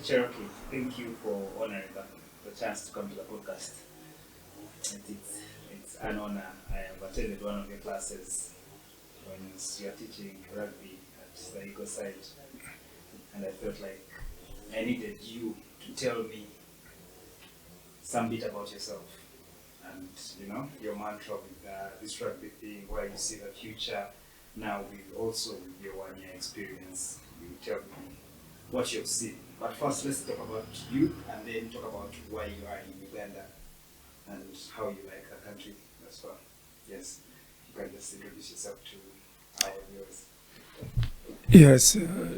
Cherokee, thank you for honoring the chance to come to the podcast. It's an honor. I have attended one of your classes when you are teaching rugby at the Eagle side, and I felt like I needed you to tell me some bit about yourself and your mantra with this rugby thing, where you see the future now with your 1 year experience. You tell me what you've seen. But first, let's talk about you, and then talk about why you are in Uganda and how you like the country as well. Yes, you can just introduce yourself to our viewers. Yes,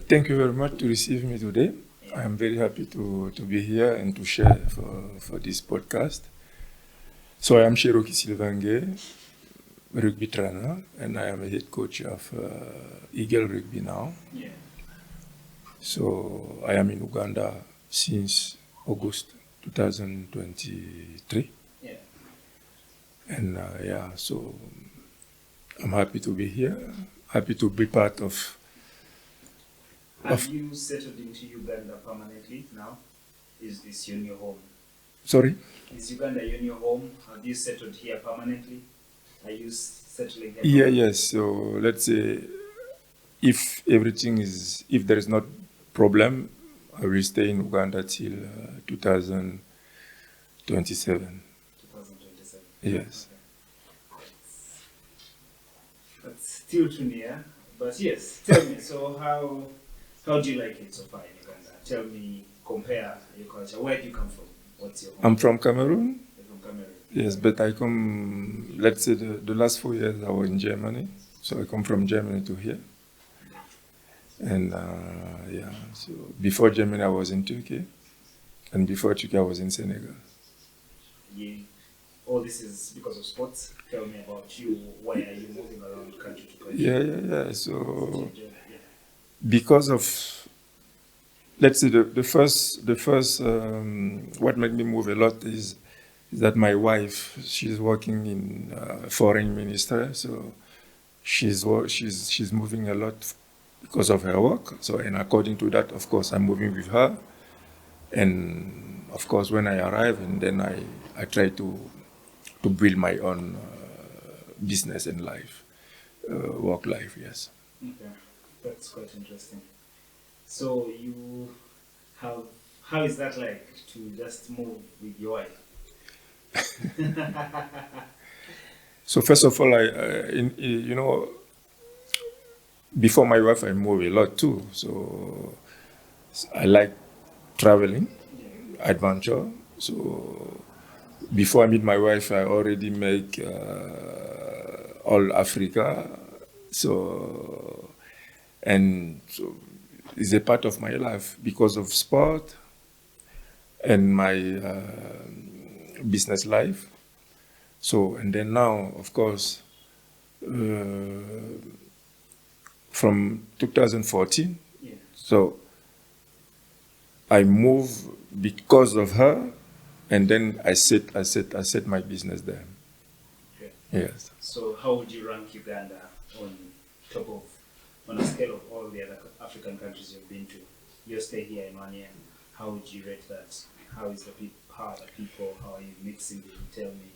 thank you very much to receive me today. I am very happy to be here and to share for this podcast. So I am Cherokee Sylvain, rugby trainer, and I am a head coach of Eagle Rugby now. Yeah. So I am in Uganda since August 2023. Yeah. And so I'm happy to be here, happy to be part of... Have you settled into Uganda permanently now? Is this your new home? Sorry? Is Uganda your new home? Have you settled here permanently? Are you settling here? Yes. So let's say if there is not problem, I will stay in Uganda till 2027. 2027. Yes. Okay. That's still too near, but yes. Tell me. So how do you like it so far in Uganda? Tell me. Compare your culture. Where do you come from? What's your home? I'm from Cameroon. You're from Cameroon. Yes, but I come. Let's say the last 4 years I was in Germany, so I come from Germany to here. And so before Germany I was in Turkey, and before Turkey I was in Senegal. All this is because of sports. Tell me about you. Why are you moving around country to country? Yeah. So because of, let's say the first what made me move a lot is that my wife, she's working in foreign ministry, so she's moving a lot because of her work. So, and according to that, of course, I'm moving with her. And of course, when I arrive, and then I try to build my own business and life, work life, yes. Okay, that's quite interesting. So how is that like to just move with your wife? So first of all, before my wife, I move a lot too. So I like traveling, adventure. So before I meet my wife, I already make all Africa. So it's a part of my life because of sport and my business life. So, and then now, of course, from 2014, so I move because of her, and then I set my business there. Okay. Yes. So how would you rank Uganda on a scale of all the other African countries you've been to? You stay here in 1 year. How would you rate that? How are the people? How are you mixing it? Tell me,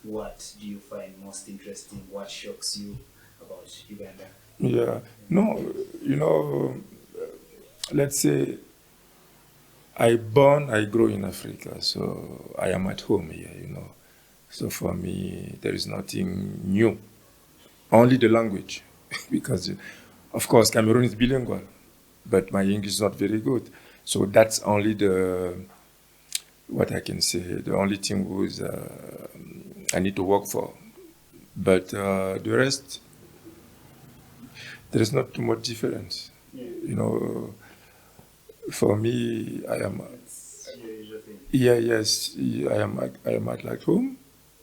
what do you find most interesting? What shocks you about Uganda? Yeah. No, let's say I grow in Africa, so I am at home here, So for me, there is nothing new, only the language, because of course Cameroon is bilingual, but my English is not very good. So that's only what I can say, the only thing was I need to work for. But the rest, there is not too much difference. Yeah. For me, I am. Yes, I am at home,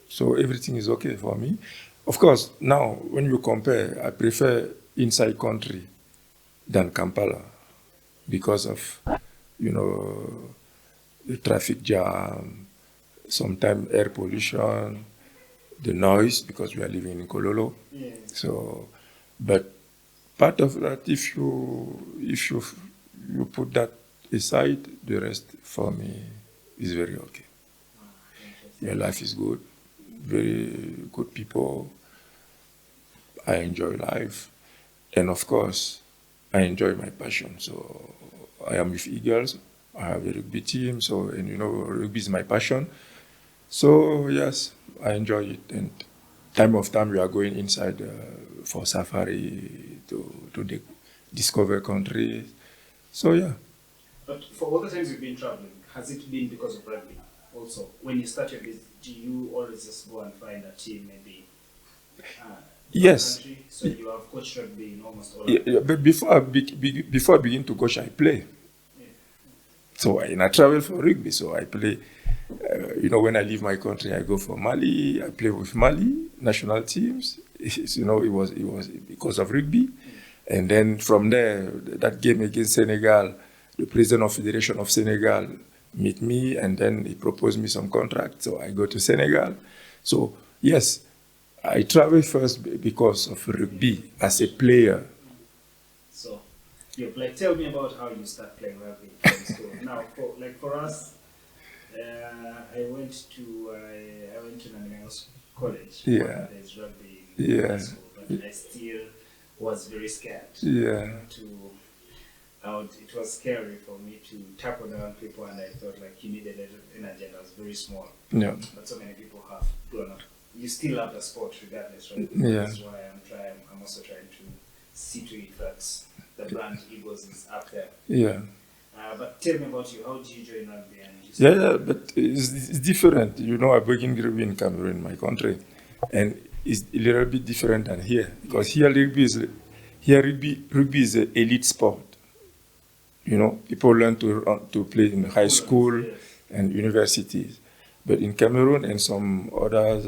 so everything is okay for me. Of course, now when you compare, I prefer inside country than Kampala because of the traffic jam, sometimes air pollution, the noise because we are living in Kololo. Yeah. So, but part of that, if you put that aside, the rest for me is very okay. Yeah, life is good. Very good people. I enjoy life. And of course, I enjoy my passion. So I am with Eagles. I have a rugby team. So, and you know, rugby is my passion. So yes, I enjoy it. And time of time, we are going inside for safari to discover countries. So yeah. But for all the times you've been traveling, has it been because of rugby? Also, when you started this, do you always just go and find a team, maybe? Yes. Country? So you have coached rugby in almost all. Yeah, but before I begin to coach, I play. Yeah. So I travel for rugby. So I play. You know, when I leave my country, I go for Mali. I play with Mali national teams. You know, it was because of rugby. And then from there, that game against Senegal, the president of Federation of Senegal meet me, and then he proposed me some contract. So I go to Senegal. So yes, I travel first because of rugby as a player. So, tell me about how you start playing rugby in school. Now, for us, I went to Ngue College. Yeah. There's rugby Yeah. in school, but I still was very scared. Yeah. It was scary for me to tackle down people, and I thought like you needed energy, and I was very small. Yeah. But so many people have grown up. You still love the sport regardless, right? Yeah. That's why I'm also trying to see to it that the brand Eagles is up there. Yeah. But tell me about you. How did you join rugby? Yeah, but it's different. You know, I begin rugby in Cameroon, my country, and it's a little bit different than here because here rugby is an elite sport. You know, people learn to play in high school and universities. But in Cameroon and some other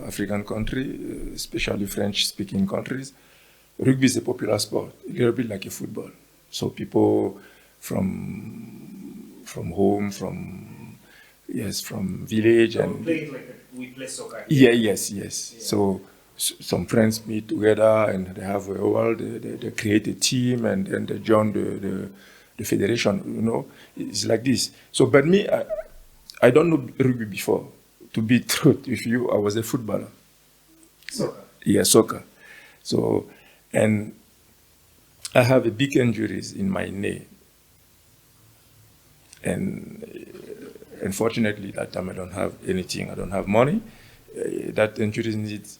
African countries, especially French-speaking countries, rugby is a popular sport, a little bit like a football. So people from home, from village, and we play soccer. Yes. Yeah. So some friends meet together and they have a world. They create a team and they join the federation. You know, it's like this. So, but me, I don't know rugby before. To be truth with you, I was a footballer. Soccer? Yeah, soccer. So, and I have a big injuries in my knee. And unfortunately, that time I don't have anything. I don't have money. That injury needs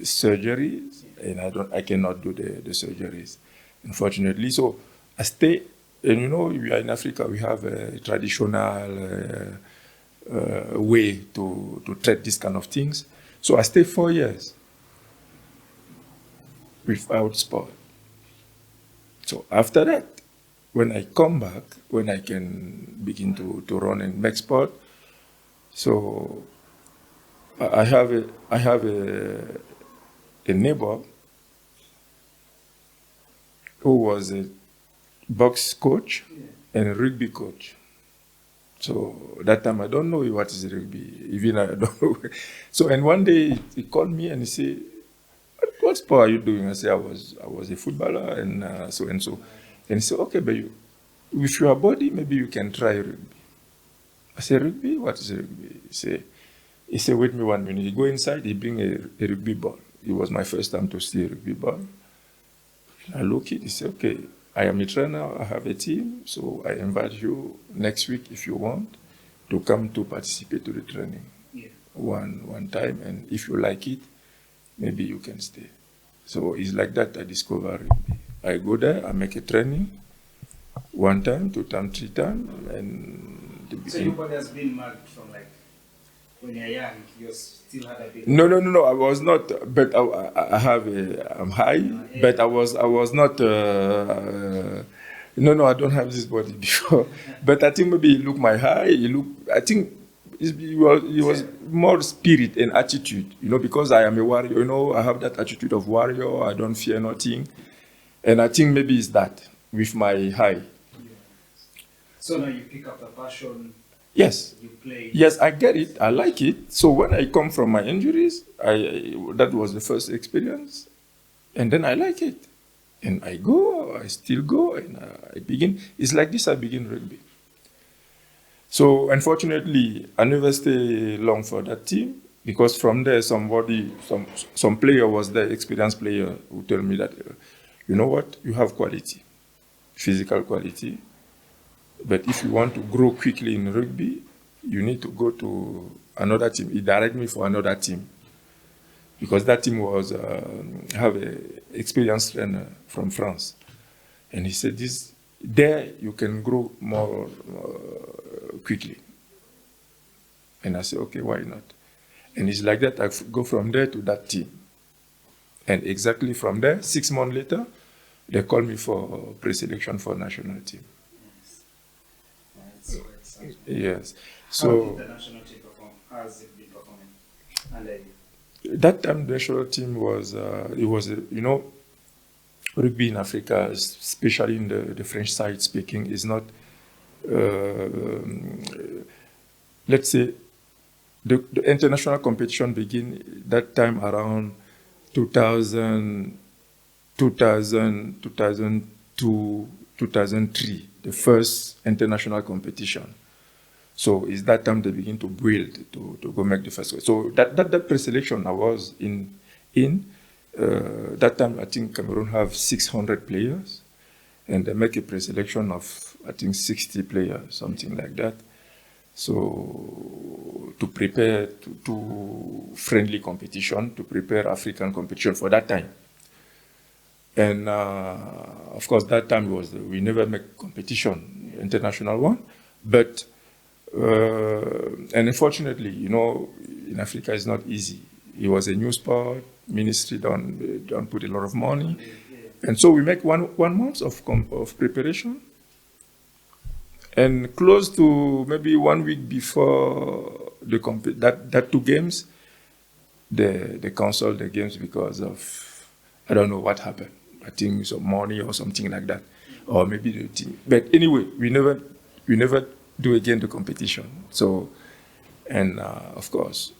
surgery, and I cannot do the surgeries, unfortunately. So I stay, and you know, we are in Africa. We have a traditional way to treat this kind of things. So I stay 4 years without sport. So after that, when I come back, when I can begin to run and make sport, so I have a neighbor who was a box coach and a rugby coach. So that time I don't know what is rugby, even I don't know. So and one day he called me and he said, "What sport are you doing?" I said, "I was a footballer and so and so." And he said, "Okay, but with your body, maybe you can try rugby." I said, "Rugby? What is rugby?" He said, "Wait me 1 minute." He go inside, he bring a rugby ball. It was my first time to see a rugby ball. I look at it, he said, "Okay, I am a trainer, I have a team, so I invite you next week if you want to come to participate to the training one time, and if you like it, maybe you can stay." So it's like that I discover rugby. I go there, I make a training, 1 time, 2 time, 3 time, and so your body has been marked from like when you're young, you still had a bit. No. I was not, but I'm high, but I was not. No, I don't have this body before. But I think maybe you look my high. I think it was more spirit and attitude. You know, because I am a warrior. You know, I have that attitude of warrior. I don't fear nothing, and I think maybe it's that with my high. So now you pick up the passion. Yes. You play. Yes, I get it. I like it. So when I come from my injuries, that was the first experience, and then I like it. And I still go, and I begin. It's like this I begin rugby. So unfortunately, I never stay long for that team, because from there, some player was there, experienced player, who told me that, you know what, you have quality, physical quality, but if you want to grow quickly in rugby, you need to go to another team. He directed me for another team, because that team was have an experienced trainer from France, and he said, there you can grow more quickly. And I said, okay, why not? And it's like that. I go from there to that team, and exactly from there, 6 months later, they call me for pre-selection for national team. Yes. So how did the national team perform? How has it been performing under you? That time, the national team was, rugby in Africa, especially in the French side speaking, is not, let's say, the international competition began that time around 2000, 2002, 2003, the first international competition. So it's that time they begin to build, to go make the first. So that pre-selection I was in that time, I think Cameroon have 600 players, and they make a pre-selection of, I think, 60 players, something like that. So to prepare to friendly competition, to prepare African competition for that time. And of course, that time we never make competition, international one, but and unfortunately, in Africa it's not easy. It was a new sport. Ministry don't put a lot of money, and so we make one month of preparation, and close to maybe 1 week before that 2 games, they canceled the games because of, I don't know what happened. I think some money or something like that, or maybe the team. But anyway, we never do again the competition. So, and of course,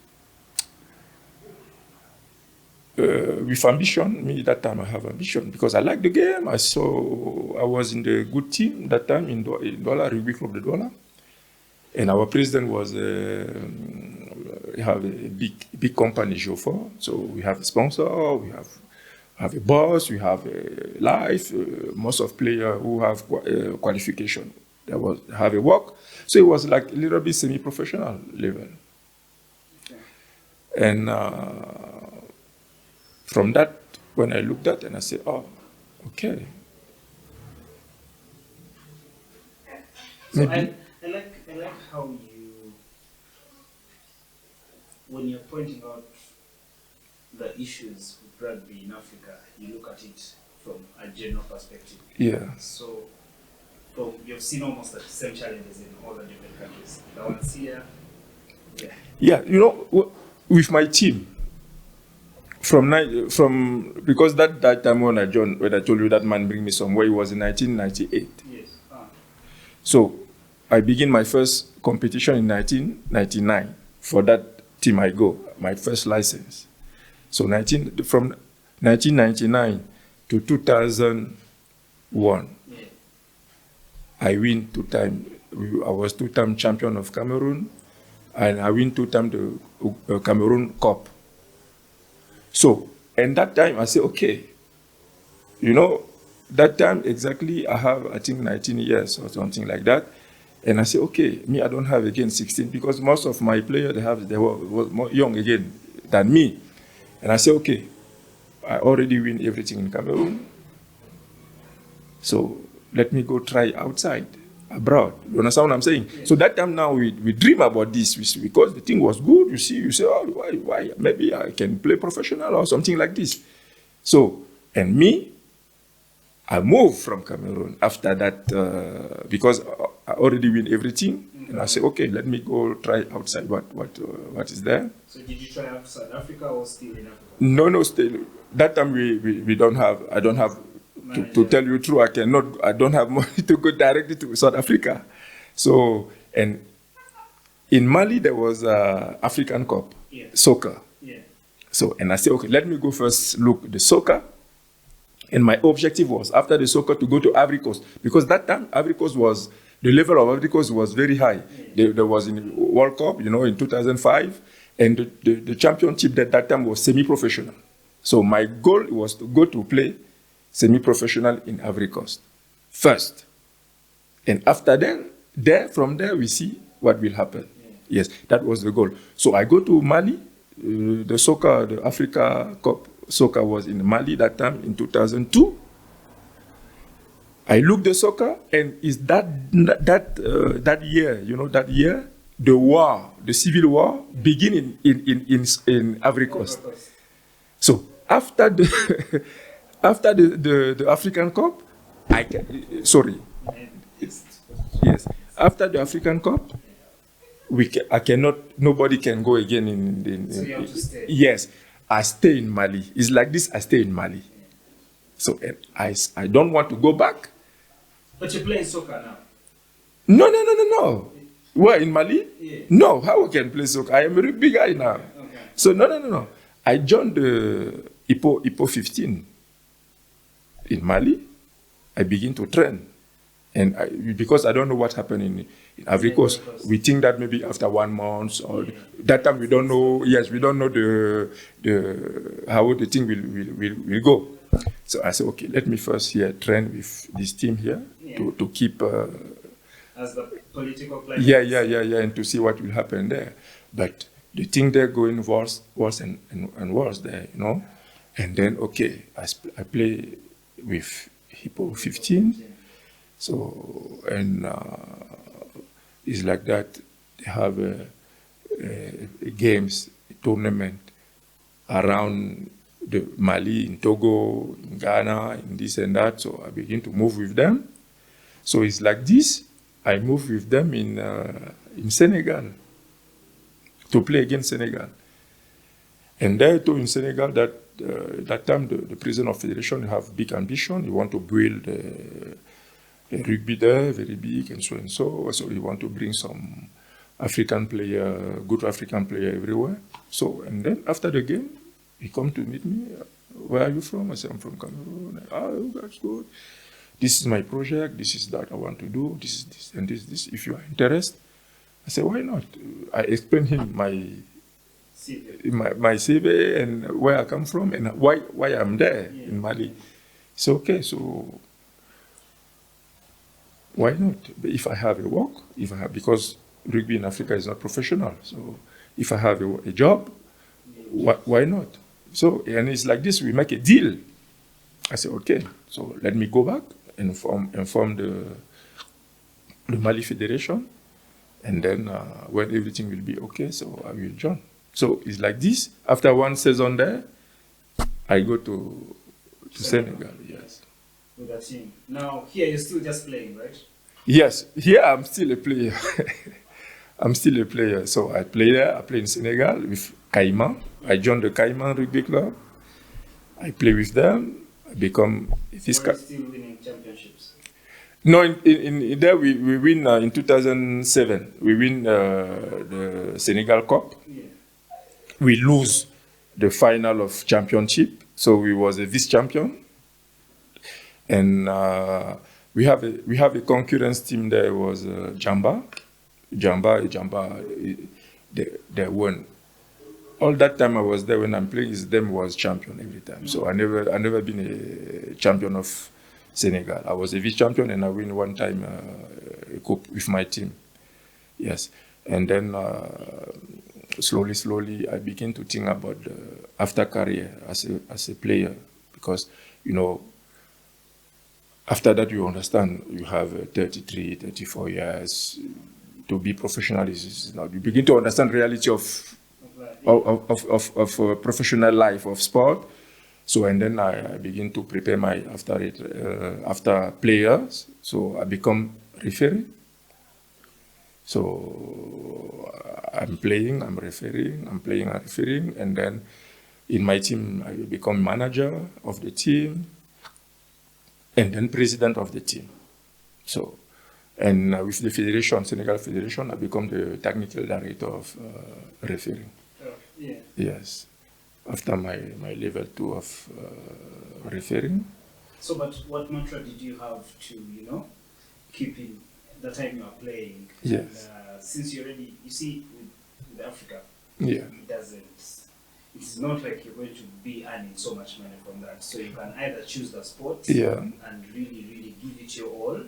with ambition, that time I have ambition because I like the game. I was in the good team that time in Douala, Rugby Club de Douala. And our president was, we have a big company, Jofor. So we have a sponsor, we have a boss, we have a life, most of players who have qualification. They have a work. So it was like a little bit semi-professional level. Okay. And from that, when I looked at it, and I said, oh, okay. So I like how when you're pointing out the issues with rugby in Africa, you look at it from a general perspective. Yeah. So you've seen almost the same challenges in all the different countries. The ones here, yeah. With my team, because that time when I told you that man bring me somewhere, it was in 1998. Yes. So I begin my first competition in 1999. For that team I go, my first license. So from 1999 to 2001, I win 2 times. I was 2-time champion of Cameroon, and I win 2 times the Cameroon Cup. So, and that time I say, okay, that time exactly I have, I think, 19 years or something like that. And I say, okay, me, I don't have again 16 because most of my players, they were more young again than me. And I say, okay, I already win everything in Cameroon. So let me go try outside, abroad. You understand what I'm saying? Yes. So that time now we dream about this because the thing was good. You say, oh, why? Maybe I can play professional or something like this. So, and me, I moved from Cameroon after that because I already win everything. Mm-hmm. And I said, okay, let me go try outside what is there. So did you try outside Africa or still in Africa? No, still. That time we don't have, I don't have, to tell you true, I don't have money to go directly to South Africa. So, and in Mali, there was African Cup, soccer. Yeah. So, and I said, okay, let me go first look the soccer. And my objective was, after the soccer, to go to Ivory Coast. Because that time, Ivory Coast was, the level of Ivory Coast was very high. There was in World Cup, in 2005. And the championship at that time was semi-professional. So my goal was to go to play semi-professional in Ivory Coast first. And after then, from there, we see what will happen. Yes, that was the goal. So I go to Mali. The Africa Cup soccer was in Mali that time in 2002. I looked the soccer, and is that year, that year, the civil war began in Ivory Coast. So after the African Cup, yes, after the African Cup, nobody can go again So you have to stay. Yes, I stay in Mali. It's like this, I stay in Mali. So I don't want to go back. But you're playing soccer now? No. Where, in Mali? Yeah. No, how I can play soccer? I am a rugby guy now. Okay. So no. I joined the IPO 15 in Mali. I begin to train. And because I don't know what happened in Ivory Coast, we think that maybe after 1 month or that time we don't know. Yes, we don't know how the thing will go. So I said, okay, let me first train with this team here to keep. As the political climate. Yeah, and to see what will happen there. But the thing they're going worse and worse there, And then I play with Hippo 15. So, and it's like that. They have games, tournament around the Mali, in Togo, in Ghana, in this and that. So I begin to move with them. So it's like this. I move with them in Senegal to play against Senegal. And there too in Senegal, that time the president of federation have big ambition. He want to build rugby there, very big, and so and so. So we want to bring some African player, good African player everywhere. So, and then after the game, he come to meet me. Where are you from? I say, I'm from Cameroon. That's good. This is my project. This is that I want to do. This is this and this. If you are interested, I say, why not? I explain him my CV and where I come from and why I'm there in Mali. So okay, so why not? If I have a work, because rugby in Africa is not professional, so if I have a job, why not? So, and it's like this, we make a deal. I say, okay, so let me go back and inform the Mali Federation, and then when everything will be okay, so I will join. So it's like this. After 1 season there, I go to Senegal, yes. With that team. Now, here you're still just playing, right? Yes, here I'm still a player. I'm still a player. So I play there. I play in Senegal with Caïman. I joined the Caïman Rugby Club. I play with them. I become fiscal. Still winning championships? No, in there we win in 2007. We win the Senegal Cup. Yeah. We lose the final of championship. So we was a vice champion. And we have a concurrence team there was Jamba. They won. All that time I was there when I'm playing, them was champion every time. So I never been a champion of Senegal. I was a vice champion and I win one time a cup with my team. Yes, and then slowly I begin to think about after career as a player, because after that you understand you have 33, 34 years. To be professional is now you begin to understand reality of professional life of sport. So and then I begin to prepare my after players. So I become referee. So I'm playing, I'm refereeing, and then in my team I become manager of the team, and then president of the team. So. And with the federation, Senegal Federation, I become the technical director of refereeing. Yes. After my level 2 of refereeing. So, but what mantra did you have to, keep in the time you are playing? Yes. And, since you already, you see, with Africa, Yeah. it doesn't. It's not like you're going to be earning so much money from that. So you can either choose the sport and really, really give it your all,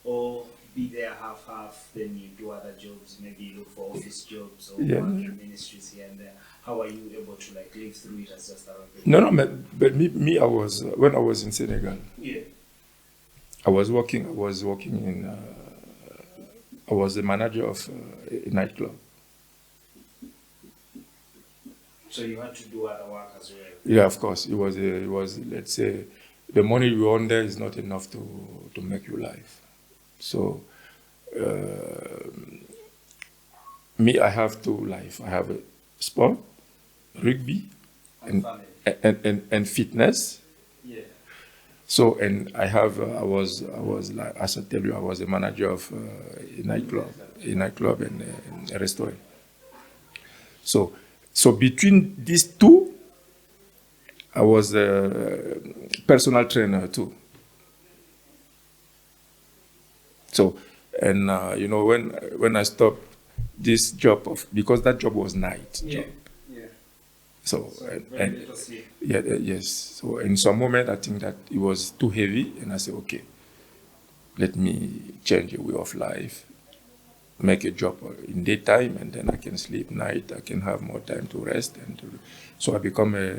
or be there half-half. Then you do other jobs. Maybe you look for office jobs or work in ministries here and there. How are you able to live through it as just a rugby? No, but me, I was when I was in Senegal. Yeah. I was working in. I was the manager of a nightclub. So you had to do other work as well. Yeah, of course. It was let's say the money you earn there is not enough to make you live. So me, I have two life. I have a sport, rugby, and fitness. Yeah. So and I have I was like, as I tell you, I was a manager of a nightclub and a restaurant. So between these two, I was a personal trainer too. So, and when I stopped this job because that job was night job. Yeah. So yes. So in some moment I think that it was too heavy, and I said, okay, let me change a way of life. Make a job in daytime, and then I can sleep night. I can have more time to rest, so I become a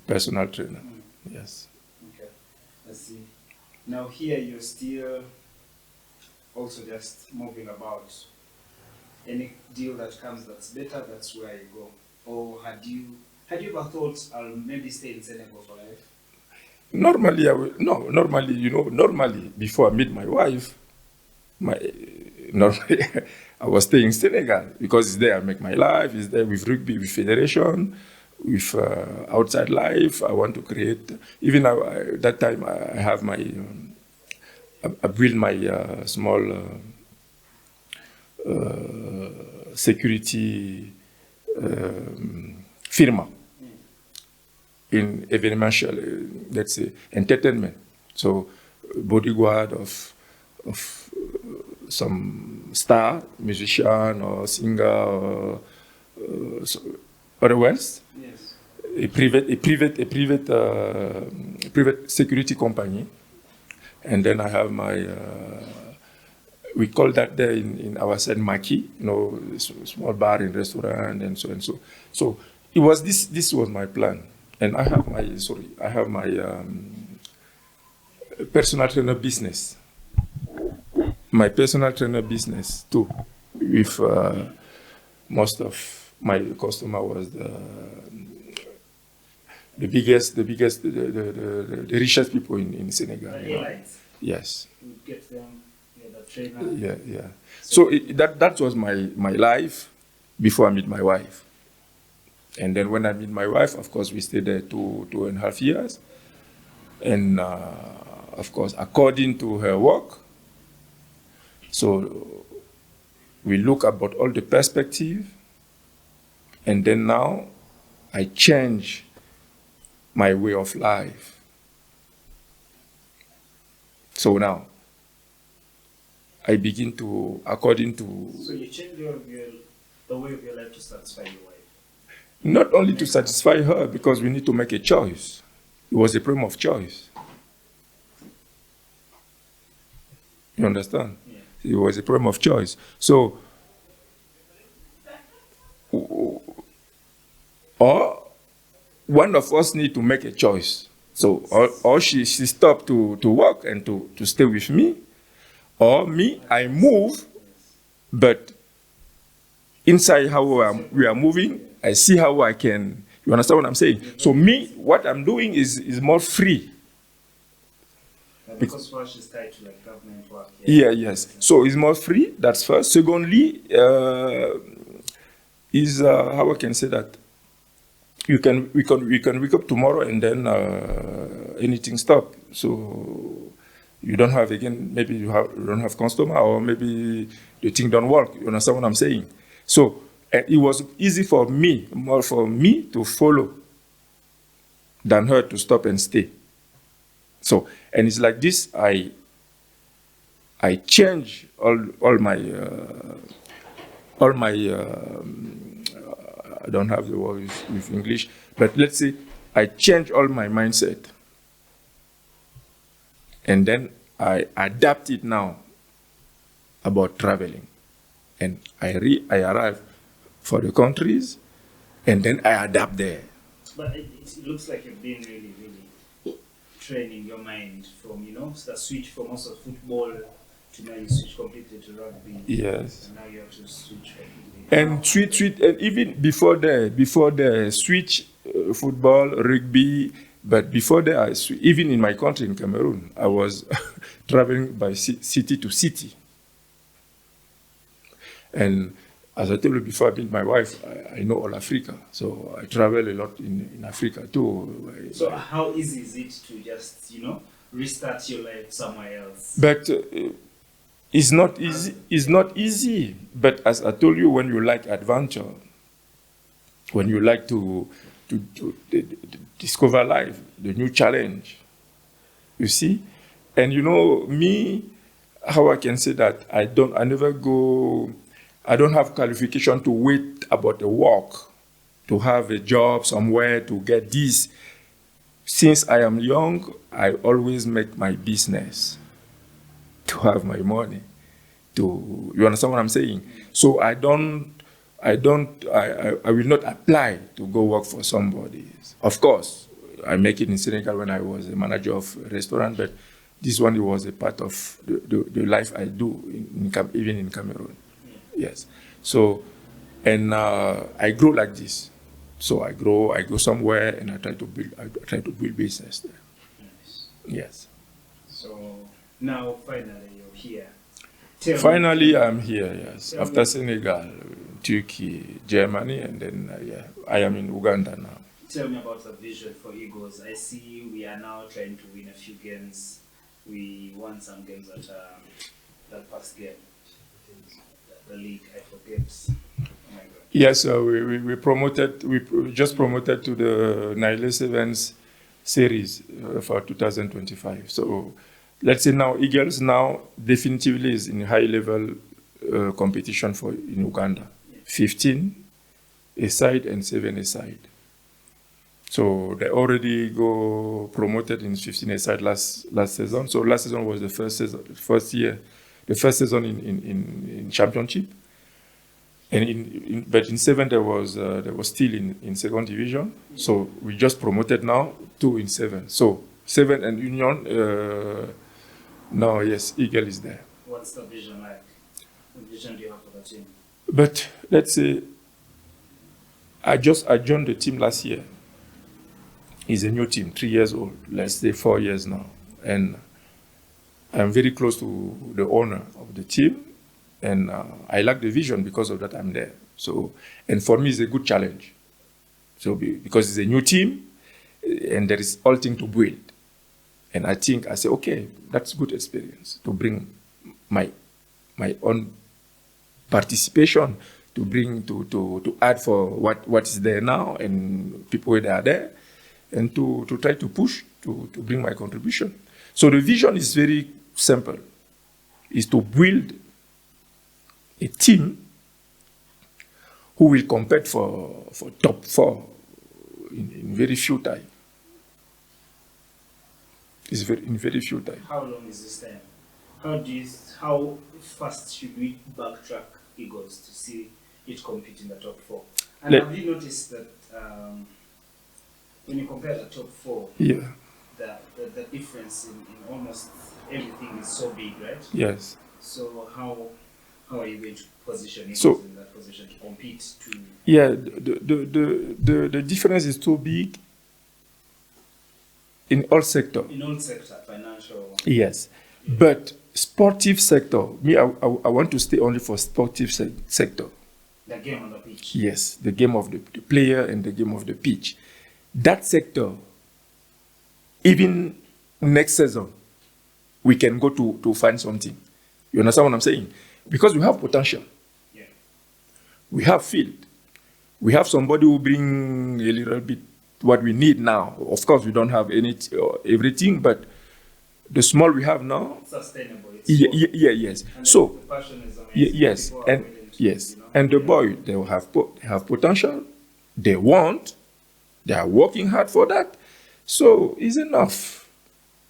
personal trainer. Yes. Okay, I see. Now here you're still also just moving about. Any deal that comes that's better, that's where you go. Or had you ever thought I'll maybe stay in Senegal for life? Normally, normally before I meet my wife. Normally, I was staying in Senegal because it's there I make my life. It's there with rugby, with federation, with outside life. I want to create. Even that time, I have my. I built my small security firma in evenemential, let's say, entertainment. So, bodyguard of some star musician or singer or otherwise. Yes. A private security company, and then I have my we call that there in our side maki, small bar and restaurant and so and so. So it was this was my plan, and I have my personal trainer business. My personal trainer business too, with most of my customer was the richest people in Senegal. Yes. You get them, the trainer. Yeah. So that was my life before I meet my wife, and then when I meet my wife, of course, we stayed there 2.5 years, and of course, according to her work. So we look about all the perspective, and then now I change my way of life. So now I begin to, according to... So you change the way of your life to satisfy your wife? Not only to satisfy her, because we need to make a choice. It was a problem of choice. You understand? Yeah. It was a problem of choice. So, or one of us need to make a choice. So, or she stopped to work and to stay with me, or me, I move, but inside how we are moving, I see how I can, you understand what I'm saying? So me, what I'm doing is more free. Because first she's tied to like government work. Yeah, yes. So it's more free, that's first. Secondly, is how I can say that we can wake up tomorrow and then anything stop. So you don't have, again, maybe you don't have customer, or maybe the thing don't work. You understand what I'm saying? So it was easy for me, more for me to follow than her to stop and stay. So, and it's like this. I change all my I don't have the word with English, but let's say I change all my mindset, and then I adapt it now about traveling, and I arrive for the countries, and then I adapt there. But it looks like you've been really, really training your mind from, the switch from also football to now you switch completely to rugby. Yes. And now you have to switch completely. And switch, and even before the switch, football, rugby, but before that, even in my country, in Cameroon, I was traveling by city to city. And as I told you before, I met my wife, I know all Africa. So I travel a lot in Africa too. So how easy is it to just, restart your life somewhere else? But it's not easy. It's not easy. But as I told you, when you like adventure, when you like to discover life, the new challenge, you see? And me, how I can say that I don't have qualification to wait about the work, to have a job somewhere, to get this. Since I am young, I always make my business to have my money. You understand what I'm saying? So I will not apply to go work for somebody. Of course, I make it in Senegal when I was a manager of a restaurant, but this one was a part of the life I do, even in Cameroon. Yes. So, and I grow like this. So I go somewhere, and I try to build business there. Nice. Yes. So now finally you're here. Finally, I'm here. Yes. After Senegal, Turkey, Germany, and then I am in Uganda now. Tell me about the vision for Eagles. I see we are now trying to win a few games. We won some games at that past game. The league, I forget. Oh my God. Yes, we promoted. We just promoted to the Nile Sevens series for 2025. So let's say now Eagles now definitively is in high level competition in Uganda. Yeah. 15 a side and 7 a side. So they already go promoted in 15 a side last season. So last season was the first season in championship. And but in 7 there was still in second division. So we just promoted now 2 in 7. So 7 and Union. Now yes, Eagle is there. What's the vision like? What vision do you have for the team? But let's say I joined the team last year. It's a new team, 3 years old. Let's say 4 years now, and I'm very close to the owner of the team, and I like the vision because of that. I'm there. So, and for me, it's a good challenge. So because it's a new team, and there is all thing to build, and I say, okay, that's good experience to bring my own participation, to bring to add for what is there now and people that are there, and to try to push to bring my contribution. So the vision is very simple, is to build a team who will compete for top 4 in very few time. In very few time. How long is this time? How fast should we backtrack Eagles to see it compete in the top 4? And have you noticed that when you compare the top 4, yeah, the difference in almost everything is so big, right? Yes. So how are you going to position Eagles in that position to compete? Yeah, the difference is too big in all sector. In all sector, financial. Yes, yeah. But sportive sector, I want to stay only for sportive sector. The game on the pitch. Yes, the game of the player and the game of the pitch. That sector, even next season, we can go to find something. You understand what I'm saying? Because we have potential. Yeah. We have field. We have somebody who bring a little bit what we need now. Of course, we don't have everything, but the small we have now, Sustainable. It's yes. And So, the passion is amazing. yes, People are and willing to, yes, you know. and the boy, they have potential, they want, they are working hard for that. So it's enough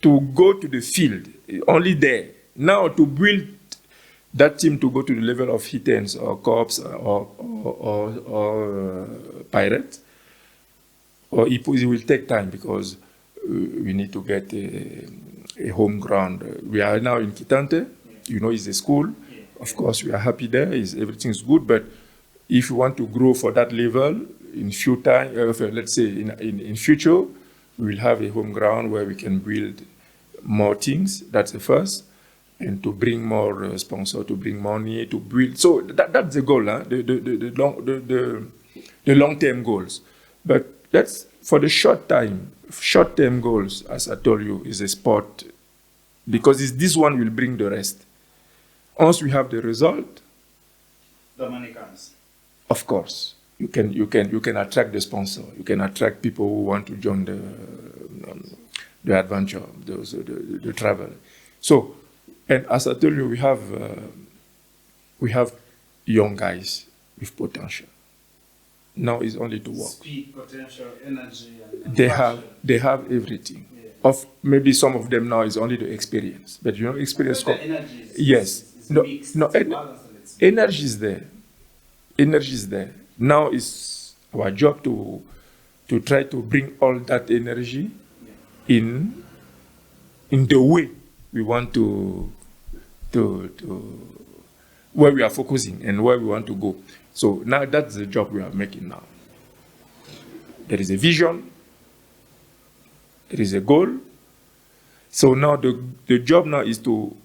to go to the field, only there. Now to build that team to go to the level of Hitans or Corps or Pirates, or Ipos, it will take time because we need to get a home ground. We are now in Kitante, you know, it's a school. Of course, we are happy there, everything's good, but if you want to grow for that level, in few time, let's say in future, we will have a home ground where we can build more things. That's the first, and to bring more sponsor, to bring money, to build. So that's the goal, huh? The long-term goals. But that's for the short-term goals. As I told you, is a sport, because this one will bring the rest. Once we have the result, The money comes. of course. You can attract the sponsor. You can attract people who want to join the adventure, the travel. So, and as I told you, we have young guys with potential. Now it's only to work. Speed, potential, energy, and They passion. have everything. Yeah. Of maybe some of them now is only the experience, but you know, experience. The energy is, Yes. is No, mixed, no, it's balanced, and it's energy is there. Energy is there. Now it's our job to try to bring all that energy in the way we want to where we are focusing and where we want to go. So now that's the job we are making now. There is a vision. There is a goal. So now the job now is to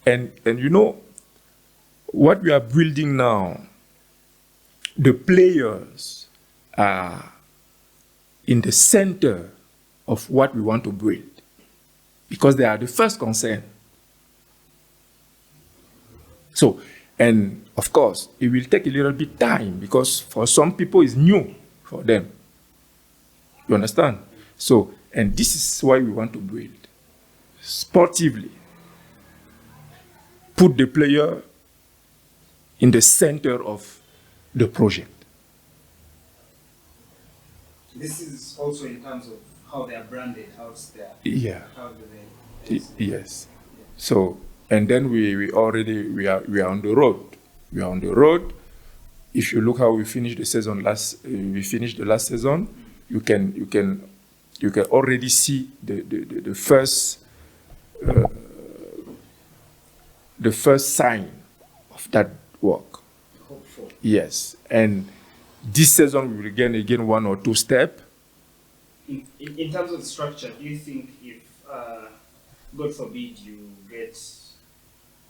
and you know what we are building now, the players are in the center of what we want to build because they are the first concern. So, and of course, it will take a little bit time because for some people it's new for them. You understand? So, and this is why we want to build sportively. Put the player in the center of the project. This is also in terms of how they are branded, how it's there. Yeah. How do they? Yes. So, and then we are on the road. We are on the road. If you look how we finished the season we finished the last season, you can already see the first sign of that work. Hopeful. Yes, and this season we will gain again 1 or 2 steps. In terms of the structure, do you think if, God forbid, you get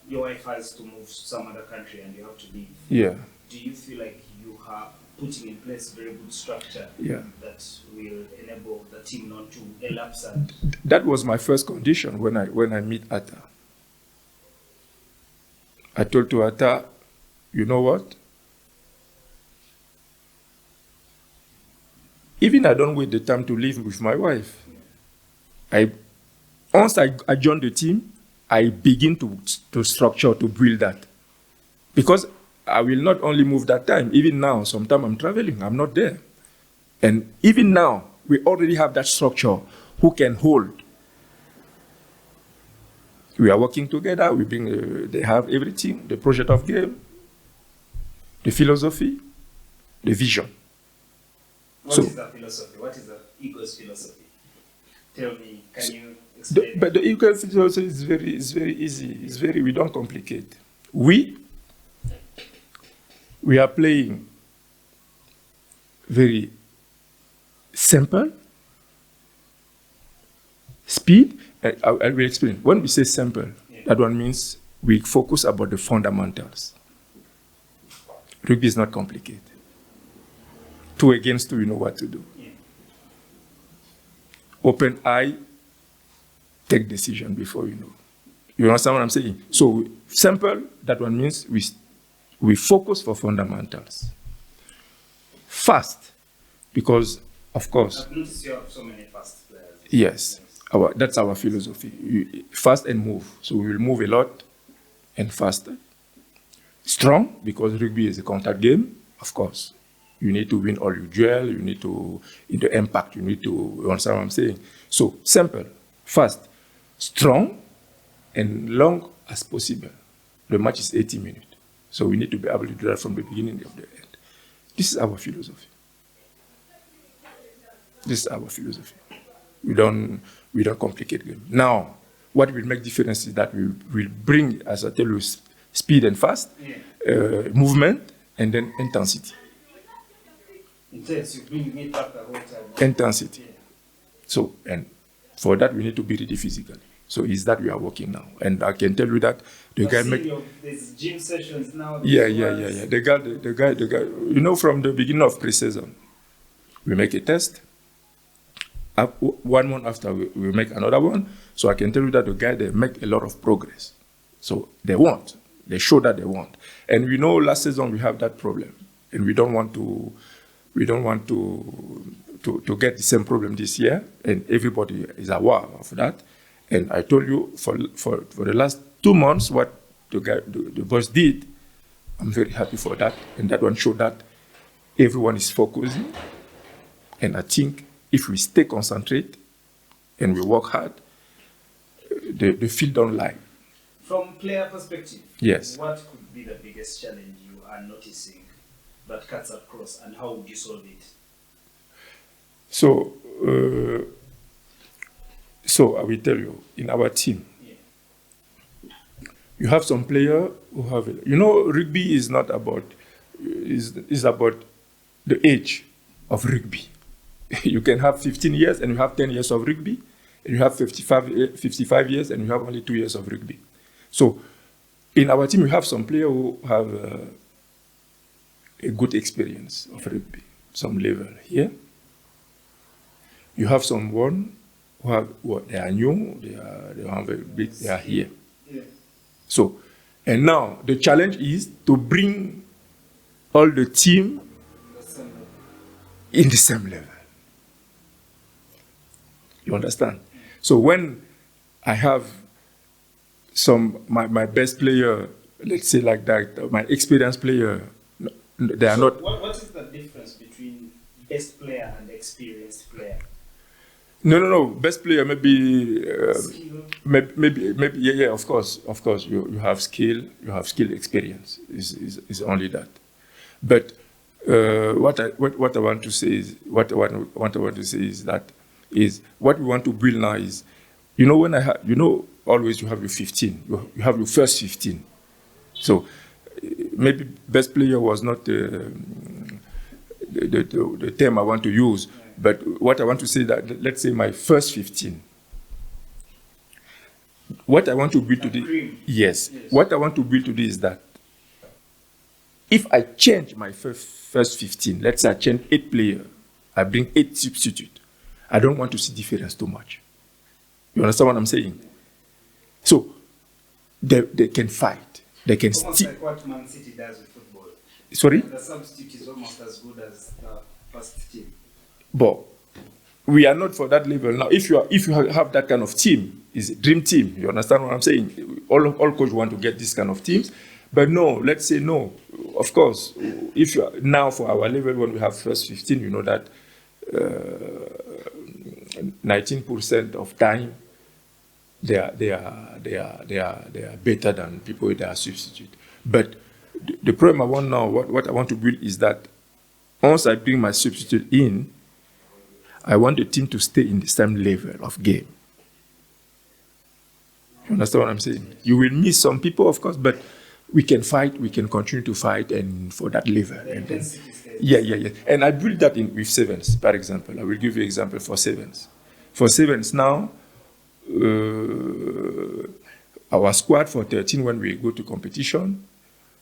your wife has to move to some other country and you have to leave, Yeah. do you feel like you are putting in place very good structure that will enable the team not to elapse? And That was my first condition when I meet Atta. I told to Atta, you know what? Even I don't wait the time to live with my wife. Once I join the team, I begin to structure, to build that. Because I will not only move that time, even now, sometimes I'm traveling, I'm not there. And even now, we already have that structure who can hold. We are working together, they have everything, the project of game, the philosophy, the vision. What is the philosophy? What is the Eagles philosophy? Tell me, can you explain? But the Eagles philosophy is very easy. We don't complicate. We are playing very simple, speed. I will explain. When we say simple, that one means we focus about the fundamentals. Rugby is not complicated. 2 against 2, you know what to do. Yeah. Open eye, take decision before you know. You understand what I'm saying? So simple, that one means we focus for fundamentals. Fast, because of course. I've noticed you have so many fast players. Yes. That's our philosophy. Fast and move. So we will move a lot and faster. Strong, because rugby is a contact game, of course. You need to win all your duel, you need to, in the impact, you need to, you understand what I'm saying? So simple, fast, strong, and long as possible. The match is 80 minutes. So we need to be able to do that from the beginning to the end. This is our philosophy. This is our philosophy. We don't complicate game. Now, what will make difference is that we will bring, as I tell you, speed and fast, movement, and then intensity. Intense, you bring it up the whole time. Intensity. Yeah. So, and for that, we need to be ready physically. So it's that we are working now. And I can tell you that the guy there's gym sessions now. Yeah. The guy, you know, from the beginning of pre-season, we make a test. 1 month after, we make another one. So I can tell you that the guy, they make a lot of progress. So they show that they want. And we know last season we have that problem. And we don't want to get the same problem this year. And everybody is aware of that. And I told you for the last 2 months what the boss did. I'm very happy for that. And that one showed that everyone is focusing. And I think if we stay concentrated and we work hard, the field don't lie. From player perspective, yes. What could be the biggest challenge you are noticing that cuts across, and how would you solve it? So I will tell you, in our team, you have some player who have, rugby is not about, is about the age of rugby. You can have 15 years and you have 10 years of rugby, and you have 55 years and you have only 2 years of rugby. So in our team, we have some players who have a good experience of rugby, some level here. You have someone they are new, they are here. Yeah. So, and now the challenge is to bring all the team in the same level. You understand? So when I have my best player, let's say like that, my experienced player, they are not. What is the difference between best player and experienced player? No. Best player maybe, maybe. Of course. You have skill. You have skill. Experience is only that. But what I want to say is what we want to build now is, always you have your 15. You have your first 15. So maybe best player was not the term I want to use. But what I want to say that, let's say my first 15. What I want to build today, yes. What I want to build today is that if I change my first 15, let's say I change 8 players, I bring 8 substitutes, I don't want to see difference too much. You understand what I'm saying? So they can fight. They can almost like what Man City does with football. Sorry? The substitute is almost as good as the first team. But we are not for that level now. If you have that kind of team, it's a dream team. You understand what I'm saying? All coaches want to get this kind of teams. But no, let's say no. Of course, if you are now for our level, when we have first 15, you know that 19% of time they are better than people that are substitute. But the problem I want now, what I want to build is that once I bring my substitute in, I want the team to stay in the same level of game. You understand what I'm saying? You will miss some people, of course, but we can fight, we can continue to fight, and for that level. And then, yeah. And I built that in with sevens, for example. I will give you an example for sevens. For sevens now, our squad for 13, when we go to competition,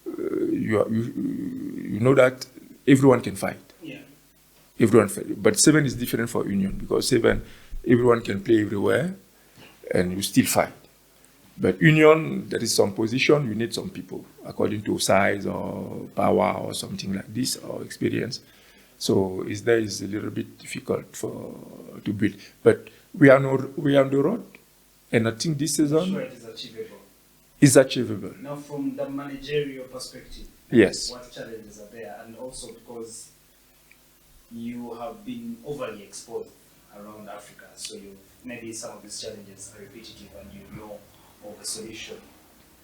you know that everyone can fight. Everyone, but 7 is different for union, because 7, everyone can play everywhere and you still fight. But union, there is some position, you need some people according to size or power or something like this, or experience. So there is a little bit difficult to build. But We are on the road, and I think this season Sure, it is achievable. is achievable. Now, from the managerial perspective, Yes. what challenges are there? And also because you have been overly exposed around Africa, so maybe some of these challenges are repetitive and you know of a solution.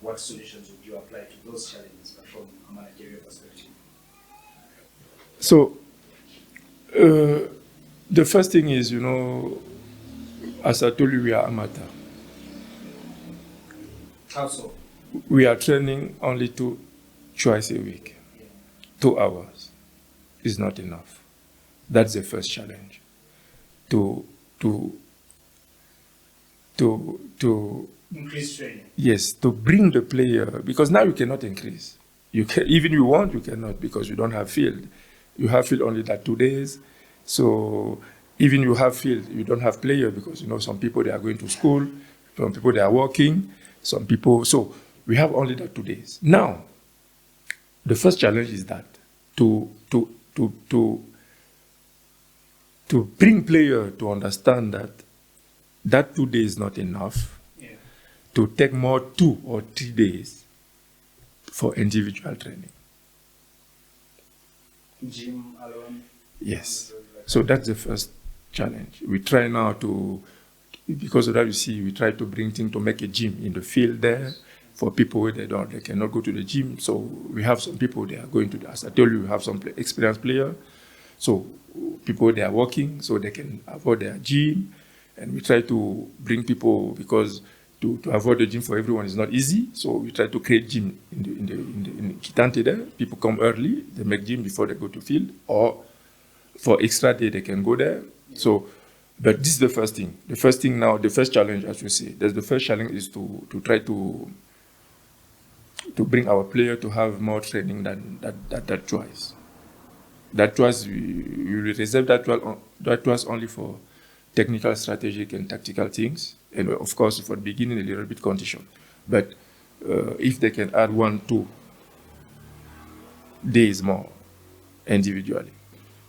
What solutions would you apply to those challenges, but from a managerial perspective? So, the first thing is, as I told you, we are amateur. How so? We are training only twice a week. 2 hours is not enough. That's the first challenge. To increase training. Yes, to bring the player, because now you cannot increase. Even you want, you cannot, because you don't have field. You have field only that 2 days. So even you have field, you don't have player, because some people, they are going to school, some people they are working, some people. So we have only that 2 days. Now, the first challenge is that to bring player to understand that 2 days is not enough. Yeah. To take more 2 or 3 days for individual training. Gym alone? Yes. So that's the first challenge. We try now because of that, we try to bring things to make a gym in the field there for people where they cannot go to the gym. So we have some people, they are going to, as I told you, we have some experienced players. So people, they are working, so they can avoid their gym. And we try to bring people, because to avoid the gym for everyone is not easy. So we try to create gym in Kitante there. People come early, they make gym before they go to field, or for extra day they can go there. So, but this is the first thing. The first thing now, the first challenge, as you say, the first challenge is to try to bring our player to have more training than that twice. That twice, we reserve that twice only for technical, strategic, and tactical things. And of course, for the beginning, a little bit condition. But if they can add 1-2 days more individually.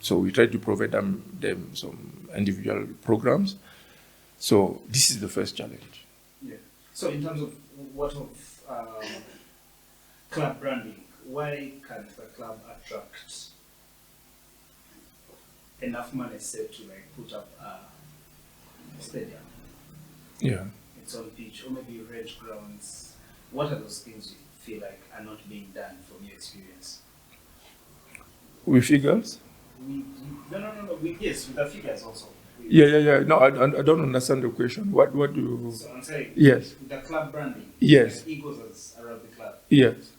So we try to provide them some individual programs. So this is the first challenge. Yeah. So in terms of club branding, why can't the club attract enough money, say, to put up a stadium? Yeah. Its own pitch, or maybe rent grounds. What are those things you feel like are not being done from your experience? With Eagles? No. Yes, with the figures also. Yeah. No, I don't understand the question. What do you... So I'm saying, yes. With the club branding, yes. Like Eagles as a rugby club. Yes.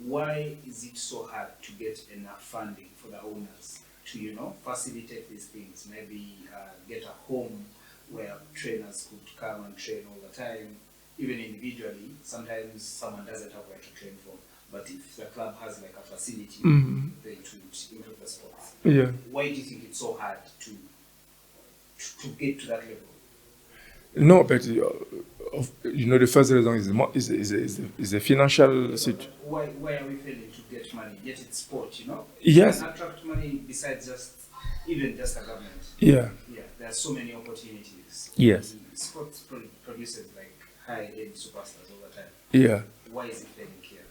Why is it so hard to get enough funding for the owners to, facilitate these things? Maybe get a home where trainers could come and train all the time. Even individually, sometimes someone doesn't have where to train from. But if the club has a facility, they to improve the sports. Yeah. Why do you think it's so hard to get to that level? No, but the first reason is a financial situation. Why are we failing to get money? Yet it's sport, Yes. You can attract money besides even just the government. Yeah. Yeah, there are so many opportunities. Yes. Sports produces high-end superstars all the time. Yeah. Why is it failing here?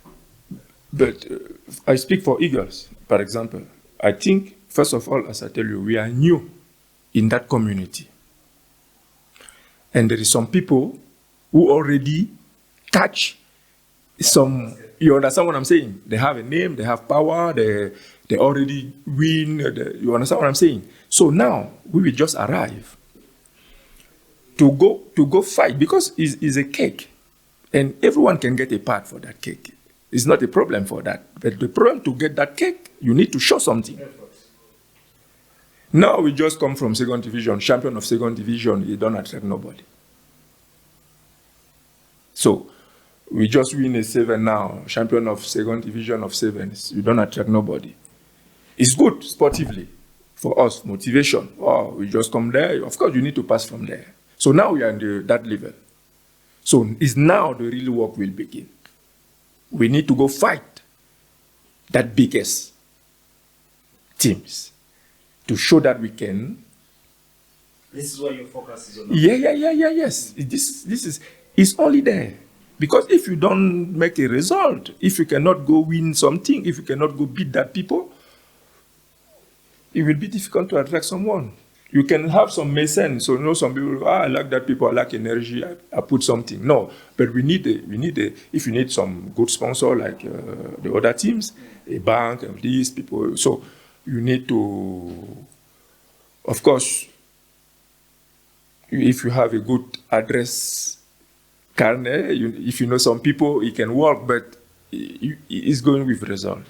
But I speak for Eagles, for example. I think, first of all, as I tell you, we are new in that community. And there is some people who already catch some, you understand what I'm saying? They have a name, they have power, they already win, you understand what I'm saying? So now, we will just arrive to go fight, because it's a cake, and everyone can get a part for that cake. It's not a problem for that. But the problem to get that cake, you need to show something. Now we just come from second division, champion of second division, you don't attract nobody. So we just win a 7 now, champion of second division of 7s, you don't attract nobody. It's good sportively for us, motivation. Oh, we just come there, of course you need to pass from there. So now we are in that level. So it's now the real work will begin. We need to go fight that biggest teams to show that we can This is why your focus is on. Yes. This is it's only there. Because if you don't make a result, if you cannot go win something, if you cannot go beat that people, it will be difficult to attract someone. You can have some mécènes. So some people, I like that people, I like energy, I put something. No, but we need if you need some good sponsor like the other teams, a bank, and these people. So you need to, of course, if you have a good address carnet, if you know some people, it can work, but it's going with result.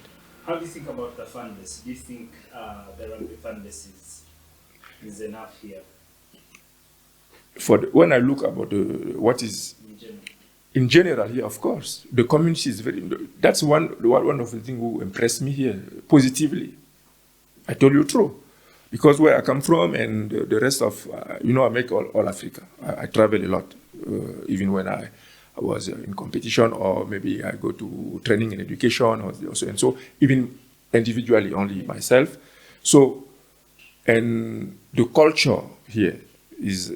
How do you think about the fan base? Do you think the rugby fan base is enough here? When I look about what is in general here, of course, the community is very. That's one of the things who impressed me here positively. I told you true, because where I come from and the rest of I make all Africa. I travel a lot, even when I was in competition, or maybe I go to training and education, and so even individually only myself. So, and the culture here is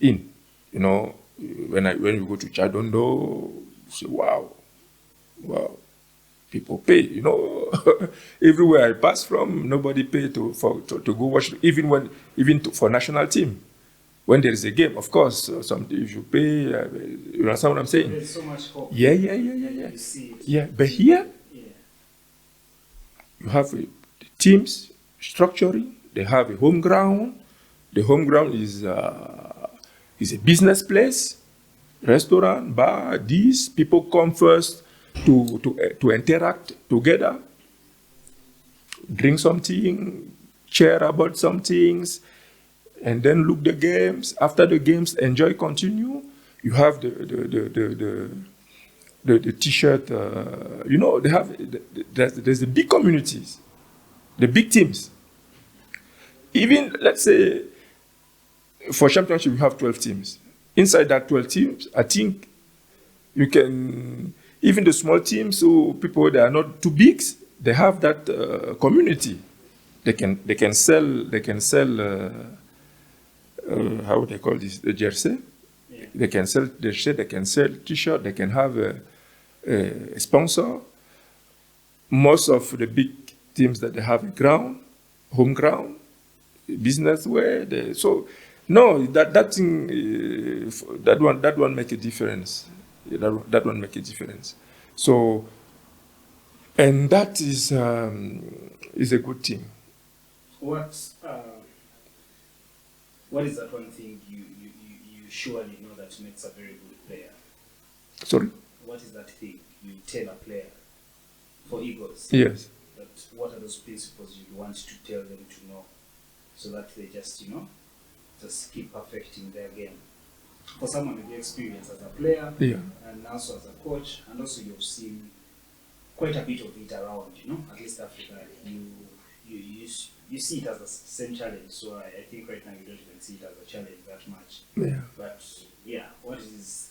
in, when we go to Chadondo, you say, wow, people pay, everywhere I pass from, nobody pay to go watch, even for national team. When there is a game, of course, if you pay, you understand what I'm saying? There's so much hope. Yeah. You see it. Yeah, but here, you have the teams structuring. They have a home ground. The home ground is a business place, restaurant, bar. These people come first to interact together, drink something, share about some things, and then look the games. After the games, enjoy, continue. You have the T-shirt. They have there's the big communities, the big teams. Even let's say for championship we have 12 teams. Inside that 12 teams, I think you can even the small teams, so people that are not too big, they have that community. They can sell. How would they call this? The jersey. Yeah. They can sell the shirt. They can sell T-shirt. They can have a sponsor. Most of the big teams that they have a home ground, business way. That thing that one make a difference. That one make a difference. So, and that is a good thing. What is that one thing you surely know that makes a very good player? Sorry? What is that thing you tell a player for Eagles? Yes. What are those principles you want to tell them to know so that they just keep perfecting their game? For someone with your experience as a player and also as a coach, and also you've seen quite a bit of it around, at least Africa, you see it as the same challenge, so I think right now you don't even see it as a challenge that much. Yeah. But what is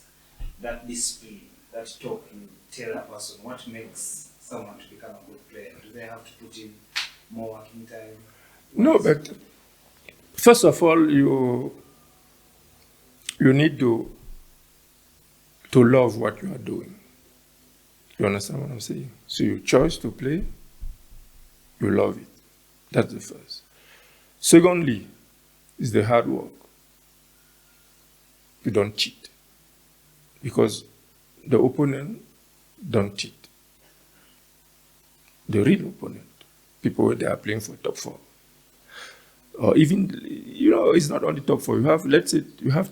that discipline, that talk you tell a person? What makes someone to become a good player? Do they have to put in more working time? No, but first of all, you need to love what you are doing. You understand what I'm saying? So you choose to play, you love it. That's the first. Secondly, is the hard work. You don't cheat. Because the opponent don't cheat. The real opponent, people they are playing for top 4. Or even, it's not only top 4. You have, let's say,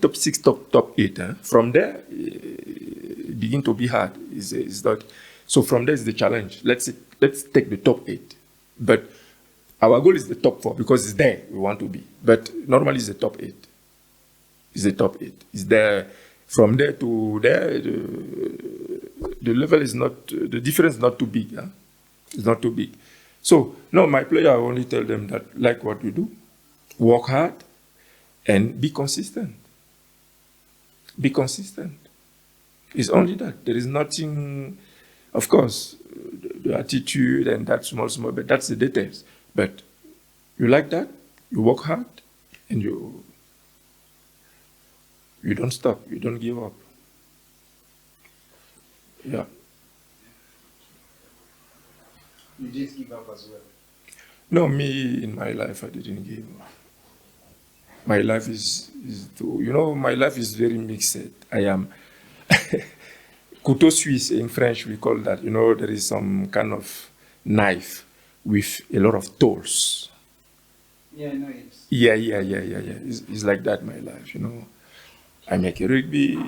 top 6, top 8. From there, it begin to be hard. It's not. So from there is the challenge. Let's take the top 8. But our goal is the top 4 because it's there we want to be. But normally it's the top 8. It's the top 8. It's there. From there to there, the level is not, the difference is not too big. Huh? It's not too big. So, no, my player, I only tell them that like what you do, work hard, and be consistent. Be consistent. It's only that. There is nothing, of course, the attitude and that small, but that's the details. But you like that, you work hard, and you don't stop, you don't give up. Yeah. You didn't give up as well? No, me, in my life, I didn't give up. My life is my life is very mixed. I am couteau suisse in French, we call that. There is some kind of knife with a lot of tools. Yeah, I know it. Yeah. It's like that, my life, I make a rugby.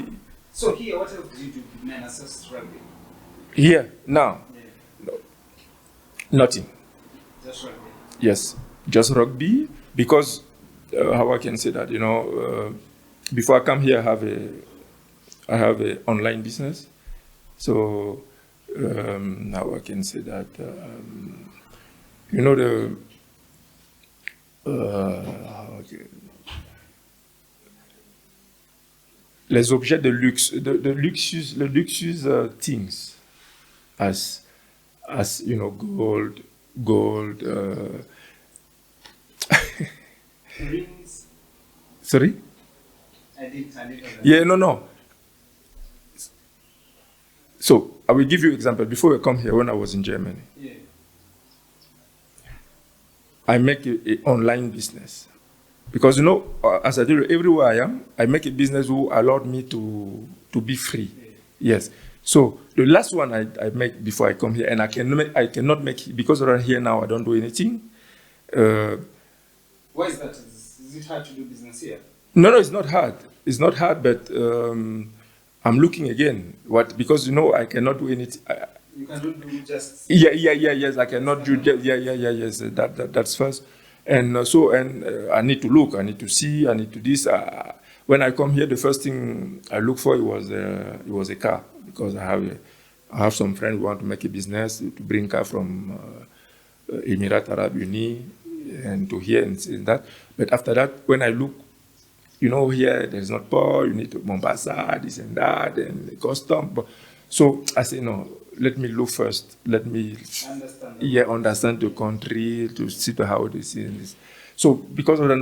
So here, what else do you do minus rugby? Here, now, Yeah. no, nothing. Just rugby? Yes, just rugby, because how I can say that, before I come here, I have a online business. So how I can say that, les objets de luxe, the luxuous things, as gold. Rings? Sorry? I didn't. Yeah, no. So I will give you an example. Before I come here, when I was in Germany, yeah, I make an online business. Because, as I tell you, everywhere I am, I make a business who allowed me to be free. yeah. Yes. So the last one I make before I come here, and I cannot make it, because around here now I don't do anything. Why is that? Is it hard to do business here? No, it's not hard. It's not hard, but I'm looking again. Because I cannot do anything. You cannot do just. Yes. I cannot do. Yes. That's first. And I need to look. I need to see. I need to this. When I come here, the first thing I look for was a car, because I have some friends who want to make a business to bring car from Emirates Arab Uni and to here and that. But after that, when I look, here there's not power. You need to Mombasa, this and that, and custom. So I say no. Let me look first. Let me understand the country, to see how this is. So because of that,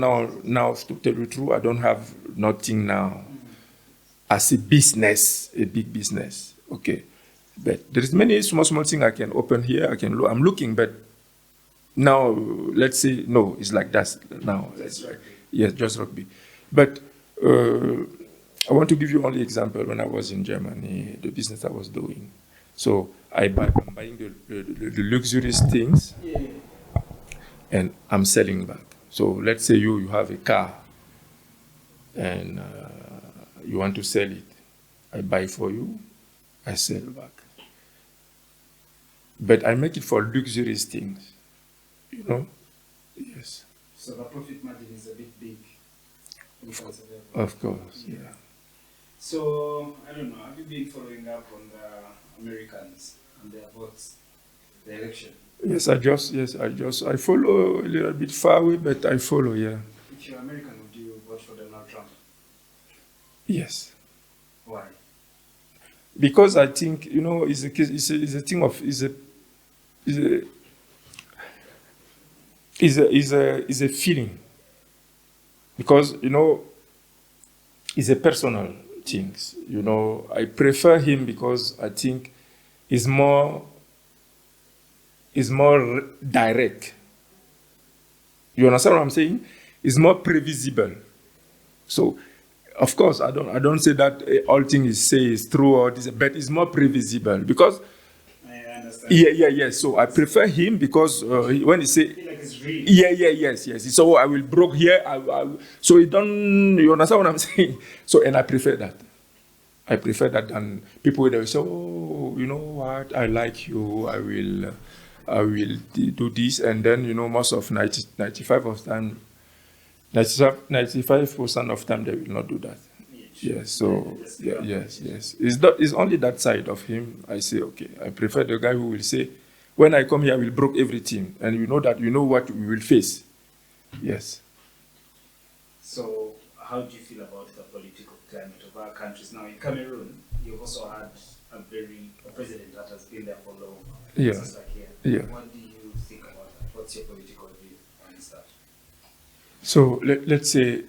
now to tell you the truth, I don't have nothing now as a business, a big business. Okay, but there is many small things I can open here. I'm looking, but now let's say no, it's like that now. Yes, just rugby. But I want to give you only example. When I was in Germany, the business I was doing. So I'm buying the luxurious things, Yeah. and I'm selling back. So let's say you have a car, and you want to sell it. I buy for you, I sell back. But I make it for luxurious things, Yes. So the profit margin is a bit big. Of course, yeah. So, I don't know, have you been following up on the Americans and their votes, the election? Yes, I follow a little bit far away, but I follow, yeah. If you're American, would you vote for Donald Trump? Yes. Why? Because I think, it's a feeling. Because, it's a personal thing. I prefer him because I think he's more direct. You understand what I'm saying? It's more previsible. So, of course, I don't say that all things is true or this, but it's more previsible because. I understand. Yeah. So I prefer him because when he say. I feel like it's real. Yes. So I will broke here. So you understand what I'm saying? So and I prefer that. I prefer that than people that will say, oh, you know what? I like you. I will do this, and then most of 95% of time they will not do that. Yes. So yes. It's only that side of him. I say okay. I prefer the guy who will say, when I come here, I will broke everything, and that what we will face. Yes. So how do you feel about the political climate of our countries now? In Cameroon, you've also had a president that has been there for long. Yeah. Just like here. Yeah. What do you think about that? What's your political view on stuff? So let's say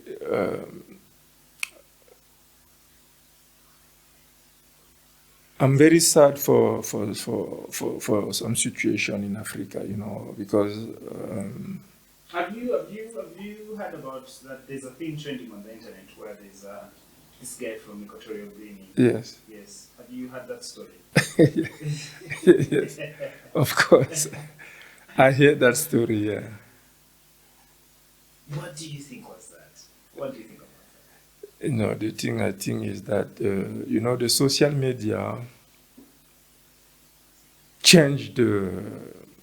I'm very sad for some situation in Africa, because Have you heard about that? There's a thing trending on the internet where there's this guy from Equatorial Guinea. yes, Yes. Have you heard that story? yes, of course, I hear that story. Yeah. What do you think was that? What do you think about that? The thing I think is that the social media changed the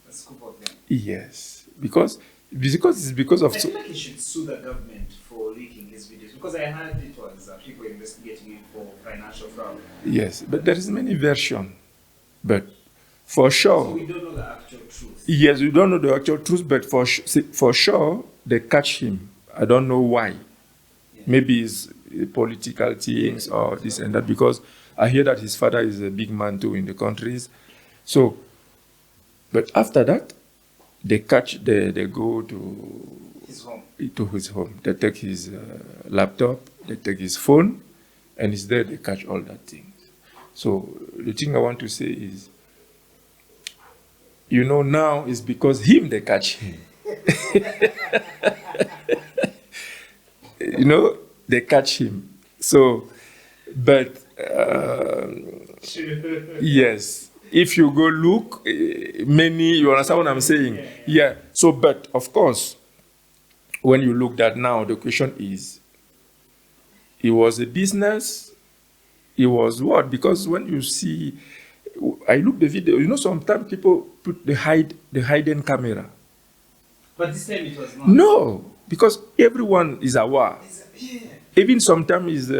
The scoop of them. yes, because it's because of I feel like he should sue the government for leaking his videos because I heard it was people investigating him for financial fraud. yes, but there is many version, but for sure. So we don't know the actual truth. Yes, we don't know the actual truth, but for sure they catch him. I don't know why. Yeah. Maybe it's political things or this and that, because I hear that his father is a big man too in the countries. So, but after that, they go to his home. They take his laptop, they take his phone, and it's there they catch all that things. So the thing I want to say is, now it's because they catch him. They catch him. So, but yes, if you go look, you understand what I'm saying? Yeah. So, but of course, when you look at now, the question is, it was a business. It was what? Because when you see, I look the video. Sometimes people put the hidden camera. But this time it was not. No, because everyone is aware. Yeah. Even sometimes is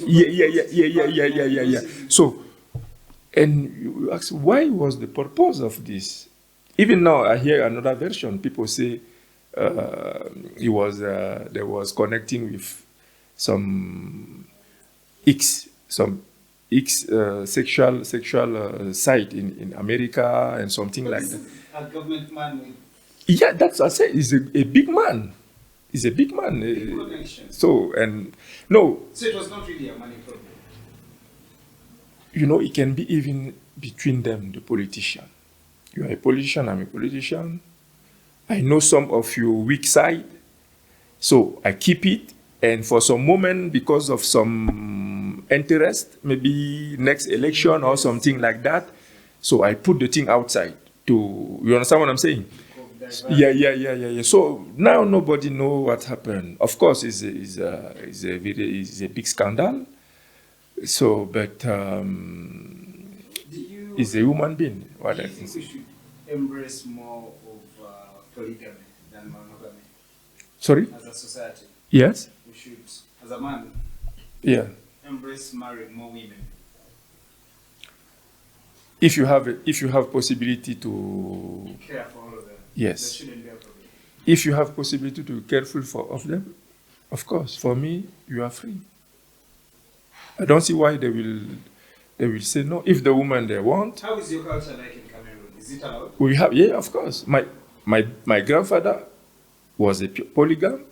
yeah. So, and you ask, why was the purpose of this? Even now, I hear another version. People say there was connecting with some sexual site in America and something like that. A government man. Yeah, that's what I say. He's a big man. He's a big man. Big connection. So it was not really a money problem. It can be even between them, the politician. You are a politician, I'm a politician. I know some of your weak side, so I keep it. And for some moment, because of some interest, maybe next election or something like that, so I put the thing outside. You understand what I'm saying? Yeah. So now nobody know what happened. Of course, it's a big scandal. So, but it's a human being. What do I you think. think we should embrace more of polygamy than monogamy? Sorry? As a society, Yes. we should, as a man, embrace marrying more women. If you have possibility to Care for all of them. yes. There shouldn't be a problem. If you have possibility to be careful of them, of course, for me, you are free. I don't see why they will say no. If the woman they want. How is your culture like in Cameroon? Is it allowed? We have, of course. My grandfather was a polygam,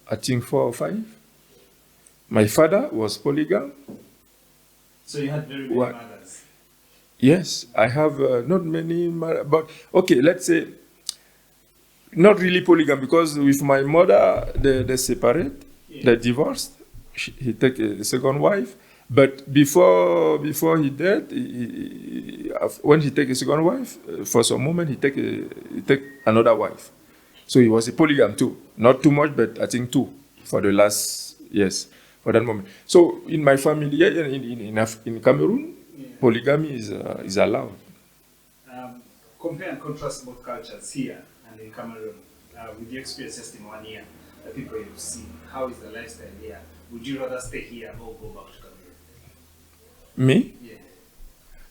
I think 4 or 5. My father was polygam. So you had very many mothers? Yes, I have not many, but okay, let's say not really polygam, because with my mother, they separate, they divorced. He take a second wife, but before he died, when he take a second wife, for some moment he take another wife. So he was a polygam too, not too much, but I think 2 for the last for that moment. So in my family, in Cameroon, polygamy is allowed. Compare and contrast both cultures here and in Cameroon. With your experience just in 1 year, the people you've seen, how is the lifestyle here? Would you rather stay here or go back to Cameroon? Me? Yeah.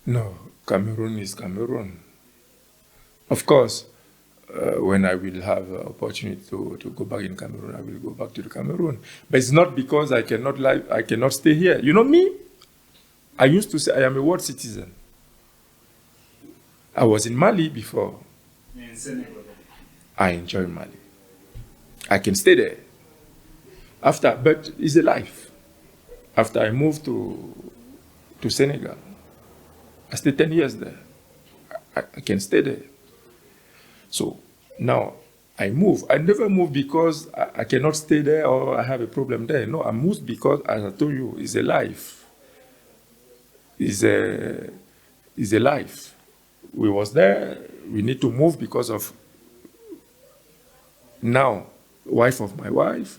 No, Cameroon is Cameroon. Of course, when I will have an opportunity to go back in Cameroon, I will go back to the Cameroon. But it's not because I cannot stay here. You know me? I used to say I am a world citizen. I was in Mali before. In Senegal. I enjoy Mali. I can stay there. But it's a life. After I moved to to Senegal. I stayed 10 years there. I can stay there. So now I move. I never move because I cannot stay there or I have a problem there. No, I moved because, as I told you, it's a life. It's a life. We was there. We need to move because of now wife of my wife.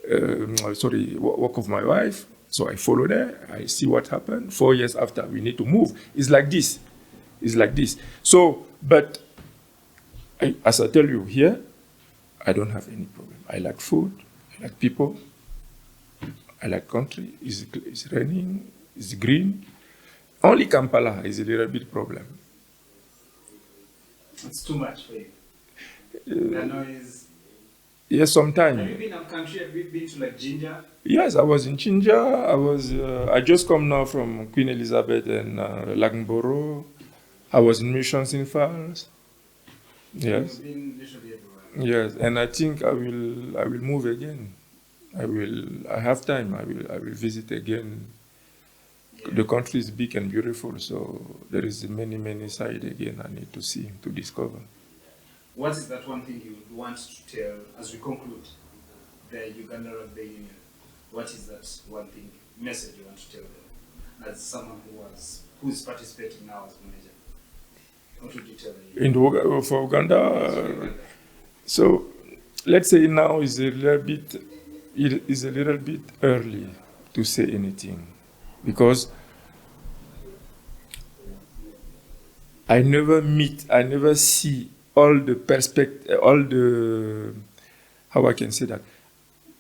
Work of my wife. So I follow there. I see what happened. 4 years after, we need to move. It's like this. It's like this. So, but as I tell you here, I don't have any problem. I like food. I like people. I like country. It's raining. It's green. Only Kampala is a little bit problem. It's too much for you. The noise. Yes, sometimes. Have you been out country? Have you been to like Jinja? Yes, I was in Jinja. I just come now from Queen Elizabeth and Lagnboro. I was in missions in Falls. Yes. You've been literally everywhere. Yes, and I think I will move again. I have time. I will visit again. Yeah. The country is big and beautiful, so there is many sides again I need to see, to discover. What is that one thing you would want to tell as we conclude the Uganda Rugby Union? What is that one thing, message you want to tell them as someone who is participating now as manager? What would you tell them? For Uganda, so let's say now is a little bit early to say anything, because I never see all the perspective, how I can say that.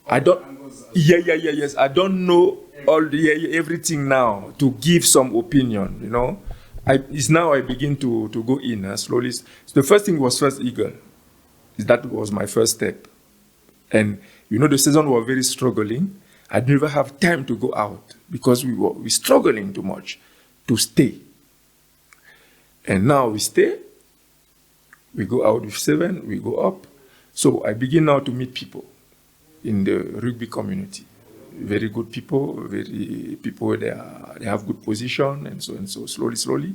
I don't, yes. I don't know everything now to give some opinion, you know. It's now I begin to go in slowly. So the first thing was first Eagle. That was my first step. And, you know, the season was very struggling. I never have time to go out because we were struggling too much to stay. And now we stay. We go out with 7, we go up. So I begin now to meet people in the rugby community. Very good people, people they have good position, and so slowly.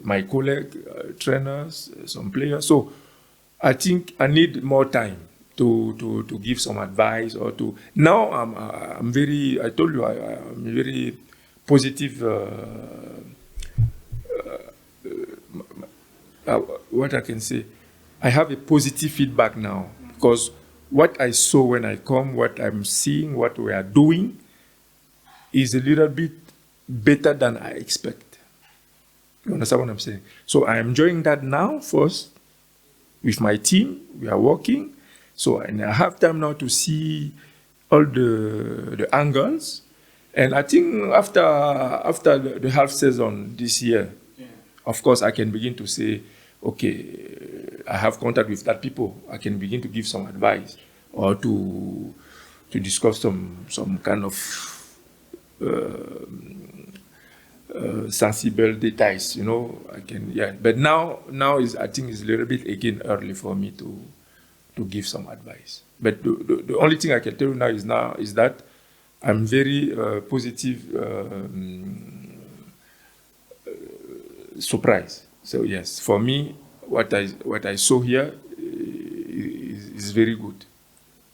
My colleague, trainers, some players. So I think I need more time to give some advice or to. Now I'm very. I told you I'm very positive. What I can say, I have a positive feedback now because what I saw when I come, what I'm seeing, what we are doing is a little bit better than I expect. You understand what I'm saying? So I'm enjoying that now first with my team. We are working. So and I have time now to see all the angles. And I think after the half season this year, of course, I can begin to say, okay, I have contact with that people. I can begin to give some advice or to discuss some kind of sensible details, you know. I can, yeah. But now I think it's a little bit again early for me to give some advice. But the only thing I can tell you now is that I'm very positive. Surprise. So yes, for me, what I saw here is very good.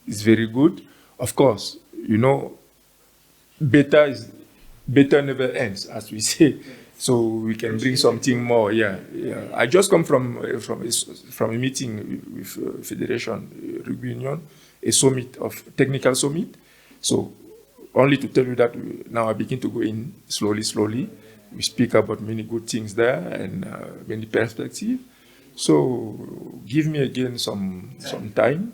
It's very good. Of course, you know, better never ends, as we say. So we can bring something more. Yeah. I just come from a meeting with Federation Rugby Union, a technical summit. So only to tell you that now I begin to go in slowly. We speak about many good things there and many perspectives. So give me again some time,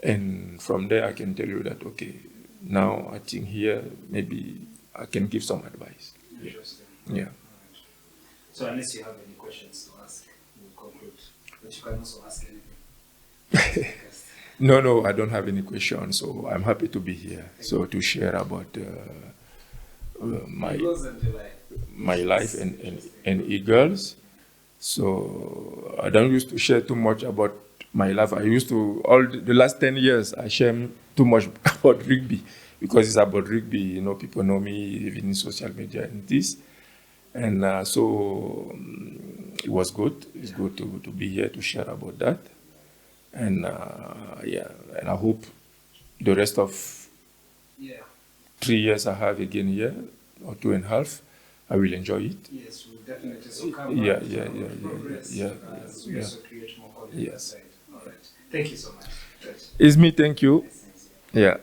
and from there I can tell you that, okay, now I think here maybe I can give some advice. Interesting. Yeah. So unless you have any questions to ask, we'll conclude. But you can also ask anything. No, I don't have any questions. So I'm happy to be here. So to share about my life and Eagles. So I don't used to share too much about my life. I used to, the last 10 years, I share too much about rugby. because it's about rugby. You know, people know me even in social media and this. And it was good. It's good to be here to share about that. And and I hope the rest of 3 years I have again here, or 2.5, I will enjoy it. Yes, we'll definitely so come Yeah, back yeah, to yeah, progress yeah, as we yeah. also create more content Yes. outside. All right. Thank you so much. It's me, thank you. Nice. Yeah.